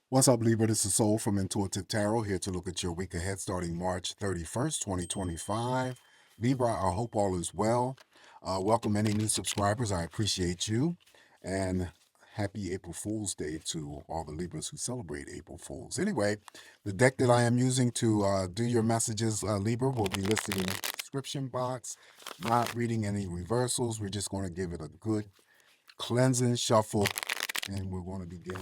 What's up, Libra? This is Soul from Intuitive Tarot, here to look at your week ahead starting March 31st, 2025. Libra, I hope all is well. Welcome any new subscribers. I appreciate you. And happy April Fool's Day to all the Libras who celebrate April Fools. Anyway, the deck that I am using to do your messages, Libra, will be listed in the description box. Not reading any reversals. We're just going to give it a good cleansing shuffle, and we're going to begin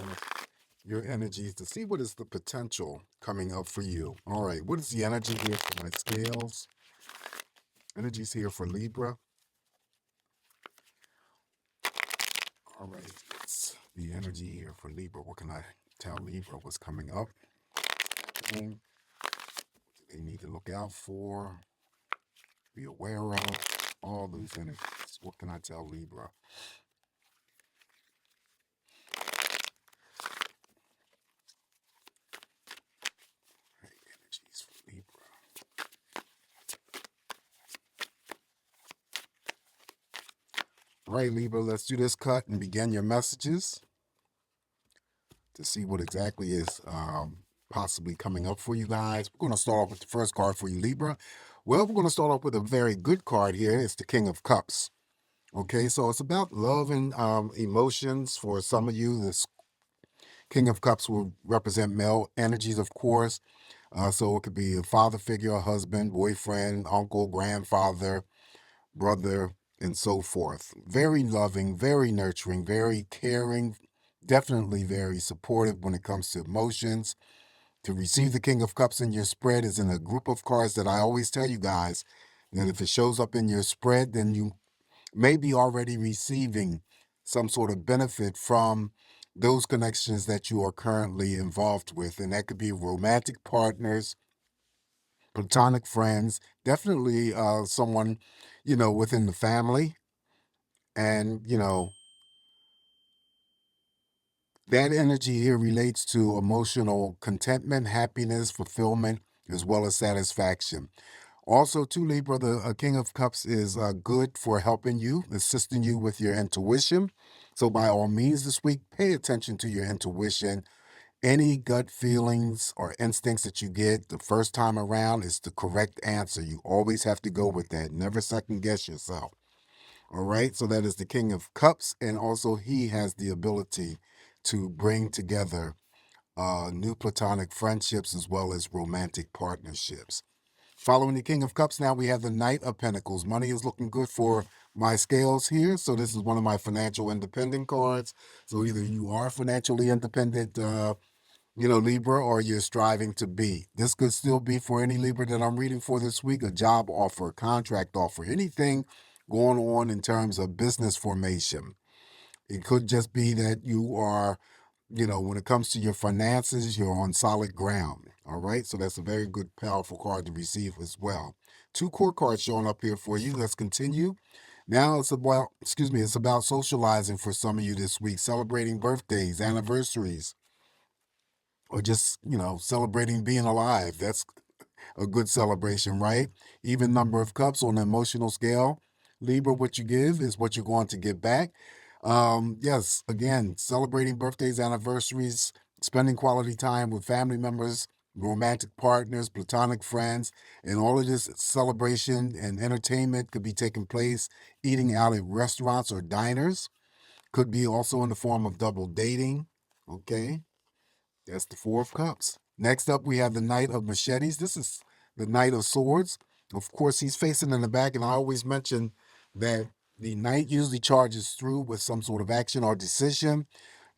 your energies to see what is the potential coming up for you. All right, what is the energy here for my scales? Energies here for Libra. All right, it's the energy here for Libra. What can I tell Libra what's coming up? And they need to look out for, be aware of, all those energies. What can I tell Libra? Right, energies for Libra. All right, Libra, let's do this cut and begin your messages to see what exactly is possibly coming up for you guys. We're going to start off with the first card for you, Libra. Well, we're going to start off with a very good card here. It's the King of Cups. Okay, so it's about love and emotions for some of you. This King of Cups will represent male energies, of course. So it could be a father figure, a husband, boyfriend, uncle, grandfather, brother, and so forth. Very loving, very nurturing, very caring, definitely very supportive when it comes to emotions. To receive the King of Cups in your spread is in a group of cards that I always tell you guys that if it shows up in your spread, then you may be already receiving some sort of benefit from those connections that you are currently involved with. And that could be romantic partners, platonic friends, definitely someone, within the family. And, that energy here relates to emotional contentment, happiness, fulfillment, as well as satisfaction. Also, too, Libra, the King of Cups is good for helping you, assisting you with your intuition. So, by all means, this week, pay attention to your intuition. Any gut feelings or instincts that you get the first time around is the correct answer. You always have to go with that. Never second guess yourself. All right. So, that is the King of Cups. And also, he has the ability to bring together new platonic friendships as well as romantic partnerships. Following the King of Cups, now we have the Knight of Pentacles. Money is looking good for my scales here. So this is one of my financial independent cards. So either you are financially independent, Libra, or you're striving to be. This could still be for any Libra that I'm reading for this week, a job offer, a contract offer, anything going on in terms of business formation. It could just be that you are, when it comes to your finances, you're on solid ground. All right. So that's a very good, powerful card to receive as well. Two core cards showing up here for you. Let's continue. Now it's about socializing for some of you this week, celebrating birthdays, anniversaries, or just, celebrating being alive. That's a good celebration, right? Even number of cups on the emotional scale. Libra, what you give is what you're going to get back. Yes, again, celebrating birthdays, anniversaries, spending quality time with family members, romantic partners, platonic friends, and all of this celebration and entertainment could be taking place eating out at restaurants or diners. Could be also in the form of double dating. Okay. That's the Four of Cups. Next up, we have the Knight of Machetes. This is the Knight of Swords. Of course, he's facing in the back, and I always mention that the Knight usually charges through with some sort of action or decision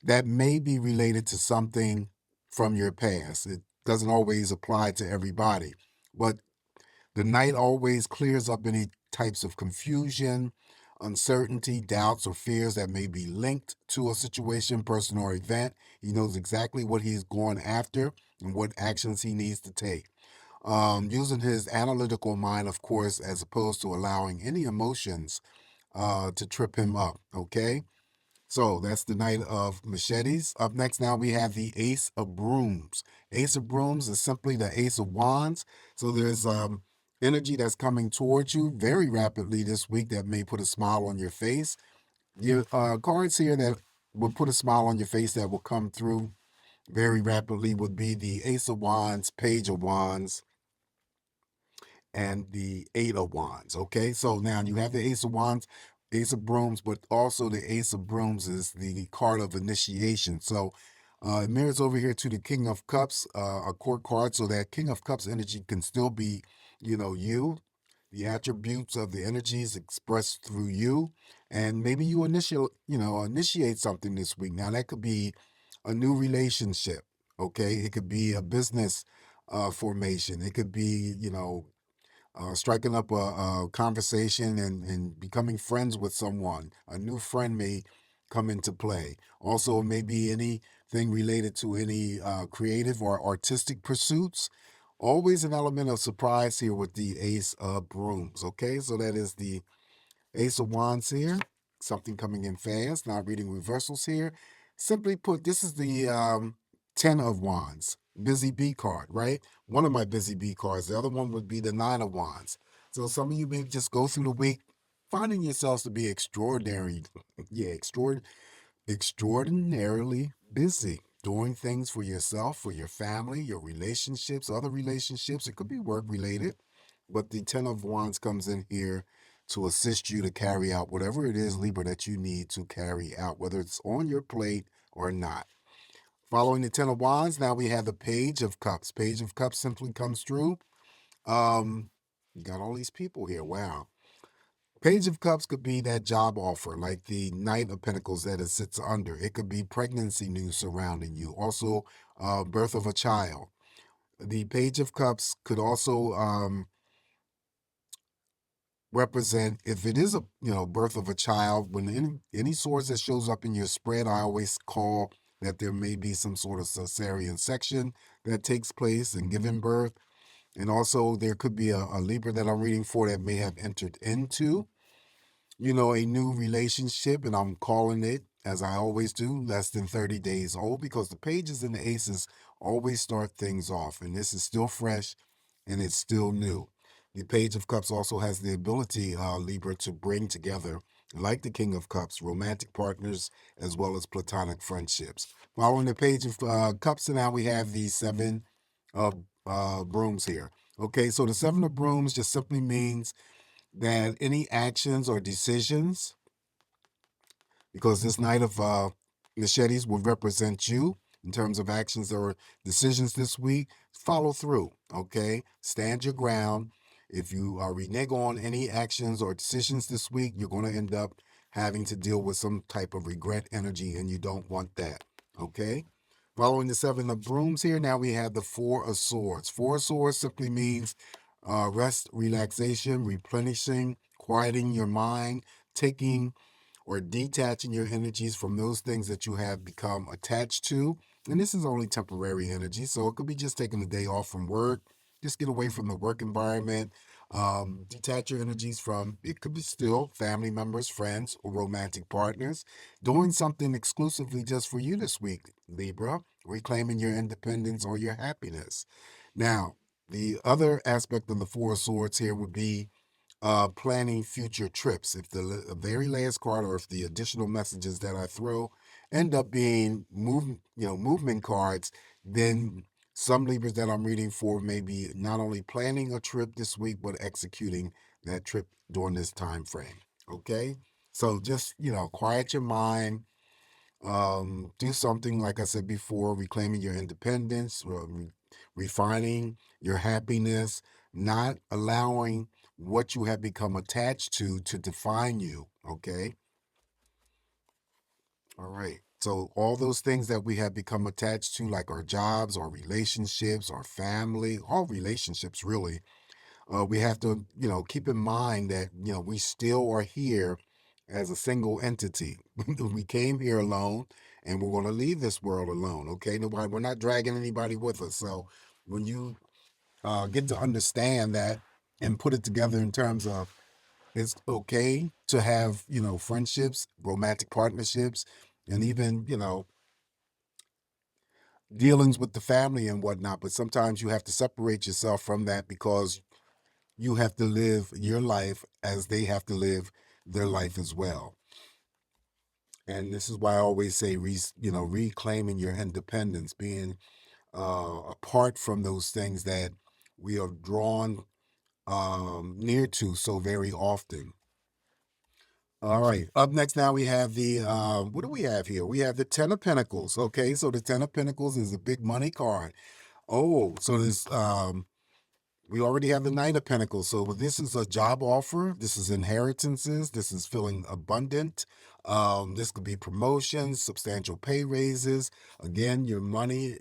that may be related to something from your past. It doesn't always apply to everybody, but the Knight always clears up any types of confusion, uncertainty, doubts, or fears that may be linked to a situation, person, or event. He knows exactly what he's going after and what actions he needs to take. Using his analytical mind, of course, as opposed to allowing any emotions to trip him up. Okay. So that's the Knight of Machetes. Up next, now we have the Ace of Brooms. Ace of Brooms is simply the Ace of Wands. So there's energy that's coming towards you very rapidly this week that may put a smile on your face. Your cards here that will put a smile on your face that will come through very rapidly would be the Ace of Wands, Page of Wands, and the Eight of Wands. Okay, so now you have the Ace of Wands, Ace of Brooms, but also the Ace of Brooms is the card of initiation. So it mirrors over here to the King of Cups, a court card, so that King of Cups energy can still be, you, the attributes of the energies expressed through you, and maybe you initiate something this week. Now that could be a new relationship. Okay, it could be a business formation. It could be, striking up a conversation and becoming friends with someone. A new friend may come into play. Also, maybe anything related to any creative or artistic pursuits. Always an element of surprise here with the Ace of Brooms. Okay, so that is the Ace of Wands here. Something coming in fast. Not reading reversals here. Simply put, this is the Ten of Wands. Busy bee card, right? One of my busy bee cards. The other one would be the Nine of Wands. So some of you may just go through the week finding yourselves to be extraordinary. Yeah, extraordinarily busy doing things for yourself, for your family, your relationships, other relationships. It could be work related, but the Ten of Wands comes in here to assist you to carry out whatever it is, Libra, that you need to carry out, whether it's on your plate or not. Following the Ten of Wands, now we have the Page of Cups. Page of Cups simply comes through. You got all these people here. Wow. Page of Cups could be that job offer, like the Knight of Pentacles that it sits under. It could be pregnancy news surrounding you. Also, birth of a child. The Page of Cups could also represent, if it is a birth of a child, when any source that shows up in your spread, I always call that there may be some sort of cesarean section that takes place in giving birth. And also there could be a Libra that I'm reading for that may have entered into a new relationship, and I'm calling it, as I always do, less than 30 days old, because the pages and the aces always start things off, and this is still fresh and it's still new. The Page of Cups also has the ability, Libra, to bring together, like the King of Cups, romantic partners as well as platonic friendships. Following the Page of Cups, and now we have the Seven of Brooms here. Okay, so the Seven of Brooms just simply means that any actions or decisions, because this Knight of Machetes will represent you in terms of actions or decisions this week, follow through, okay? Stand your ground. If you renege on any actions or decisions this week, you're going to end up having to deal with some type of regret energy, and you don't want that, okay? Following the Seven of Brooms here, now we have the Four of Swords. Four of Swords simply means rest, relaxation, replenishing, quieting your mind, taking or detaching your energies from those things that you have become attached to. And this is only temporary energy, so it could be just taking a day off from work, just get away from the work environment, detach your energies from, it could be still family members, friends, or romantic partners, doing something exclusively just for you this week, Libra, reclaiming your independence or your happiness. Now, the other aspect of the Four of Swords here would be planning future trips. If the very last card or if the additional messages that I throw end up being movement cards, then some Libras that I'm reading for may be not only planning a trip this week, but executing that trip during this time frame. Okay, so just quiet your mind, do something like I said before, reclaiming your independence, refining your happiness, not allowing what you have become attached to define you. Okay. All right. So all those things that we have become attached to, like our jobs, our relationships, our family, all relationships really, we have to, keep in mind that, we still are here as a single entity. We came here alone and we're going to leave this world alone. Okay. Nobody, we're not dragging anybody with us. So when you get to understand that and put it together in terms of it's okay to have, friendships, romantic partnerships, and even, dealings with the family and whatnot. But sometimes you have to separate yourself from that because you have to live your life as they have to live their life as well. And this is why I always say, reclaiming your independence, being apart from those things that we are drawn near to so very often. All right. Up next now we have the what do we have here? We have the Ten of Pentacles. Okay, so the Ten of Pentacles is a big money card. Oh, so this we already have the Knight of Pentacles. So this is a job offer. This is inheritances. This is feeling abundant. This could be promotions, substantial pay raises. Again, your money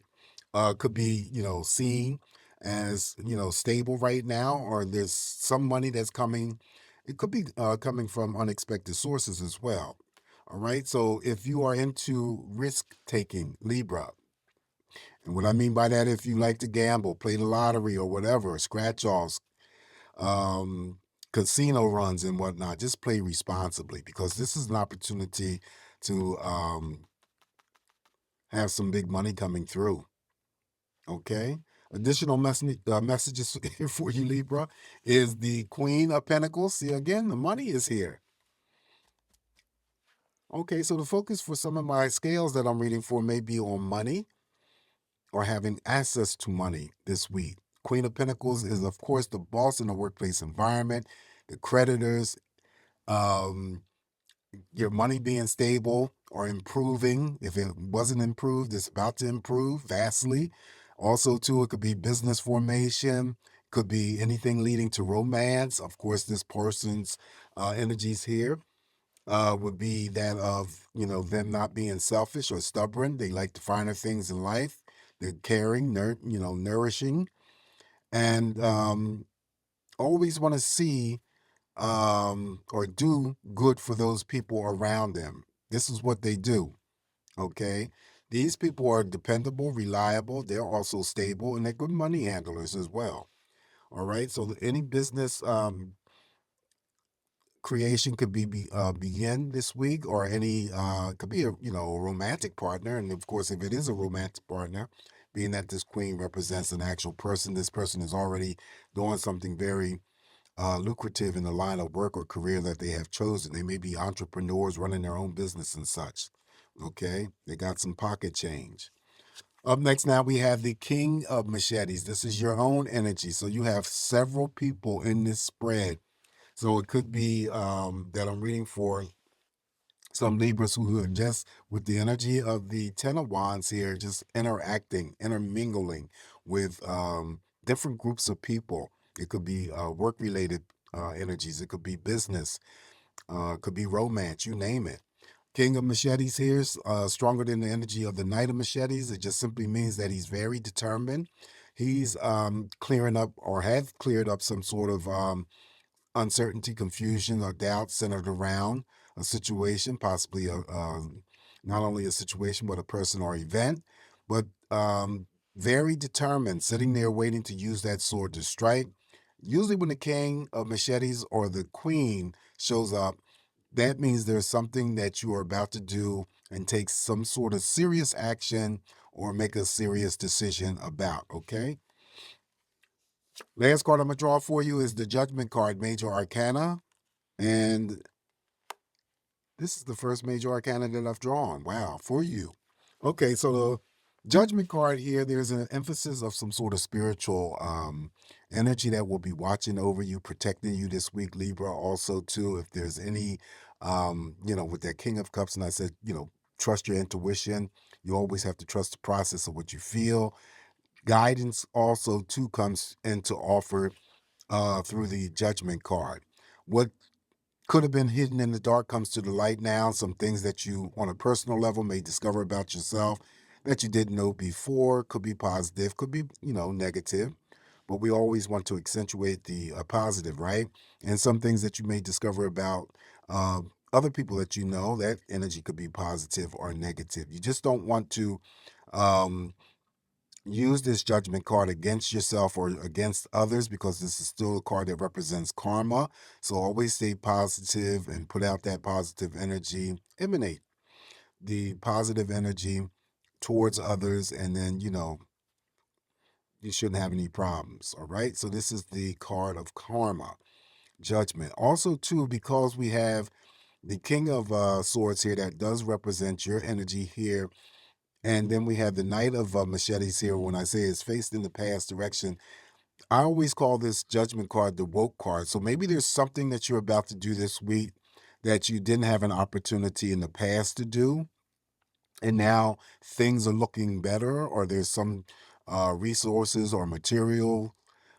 could be, seen as, stable right now, or there's some money that's coming. It could be coming from unexpected sources as well. All right. So if you are into risk taking, Libra, and what I mean by that, if you like to gamble, play the lottery or whatever, scratch offs, um, casino runs and whatnot, just play responsibly, because this is an opportunity to have some big money coming through. Okay. Additional messages here for you, Libra, is the Queen of Pentacles. See, again, the money is here. Okay, so the focus for some of my scales that I'm reading for may be on money or having access to money this week. Queen of Pentacles is, of course, the boss in the workplace environment, the creditors, um, your money being stable or improving. If it wasn't improved, it's about to improve vastly. Also, too, it could be business formation, could be anything leading to romance. Of course, this person's energies here would be that of, them not being selfish or stubborn. They like the finer things in life. They're caring, nourishing, and always want to see or do good for those people around them. This is what they do. Okay. These people are dependable, reliable. They're also stable, and they're good money handlers as well. All right. So any business creation could begin this week, or any could be a romantic partner. And of course, if it is a romantic partner, being that this queen represents an actual person, this person is already doing something very lucrative in the line of work or career that they have chosen. They may be entrepreneurs running their own business and such. Okay, they got some pocket change. Up next now we have the King of Machetes. This is your own energy. So you have several people in this spread. So it could be that I'm reading for some Libras who are just with the energy of the Ten of Wands here, just interacting, intermingling with different groups of people. It could be work related energies, it could be business, could be romance, you name it. King of Machetes here is stronger than the energy of the Knight of Machetes. It just simply means that he's very determined. He's clearing up, or have cleared up, some sort of uncertainty, confusion, or doubt centered around a situation, possibly not only a situation, but a person or event, but very determined, sitting there waiting to use that sword to strike. Usually, when the King of Machetes or the Queen shows up, that means there's something that you are about to do and take some sort of serious action or make a serious decision about. Okay. Last card I'm going to draw for you is the Judgment card, Major Arcana. And this is the first Major Arcana that I've drawn. Wow, for you. Okay, so the Judgment card here, there's an emphasis of some sort of spiritual energy that will be watching over you, protecting you this week, Libra. Also, too, if there's any, with that King of Cups, and I said, trust your intuition. You always have to trust the process of what you feel. Guidance also, too, comes into offer through the Judgment card. What could have been hidden in the dark comes to the light now. Some things that you, on a personal level, may discover about yourself that you didn't know before. Could be positive, could be, negative. But we always want to accentuate the positive, right? And some things that you may discover about other people that you know, that energy could be positive or negative. You just don't want to um, use this Judgment card against yourself or against others, because this is still a card that represents karma. So always stay positive and put out that positive energy, emanate the positive energy towards others, and then you shouldn't have any problems. All right, so this is the card of karma, Judgment. Also, too, because we have The King of Swords here, that does represent your energy here. And then we have the Knight of Machetes here. When I say it's faced in the past direction, I always call this Judgment card the woke card. So maybe there's something that you're about to do this week that you didn't have an opportunity in the past to do, and now things are looking better, or there's some resources or material,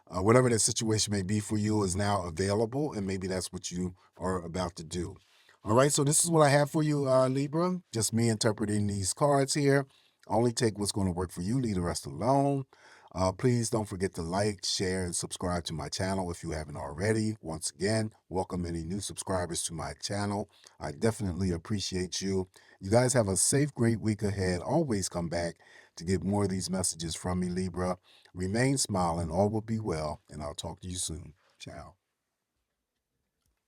whatever that situation may be for you, is now available, and maybe that's what you are about to do. All right, so this is what I have for you, Libra. Just me interpreting these cards here. Only take what's going to work for you, leave the rest alone. Please don't forget to like, share, and subscribe to my channel if you haven't already. Once again, welcome any new subscribers to my channel. I definitely appreciate you. You guys have a safe, great week ahead. Always come back to get more of these messages from me, Libra. Remain smiling, all will be well, and I'll talk to you soon. Ciao.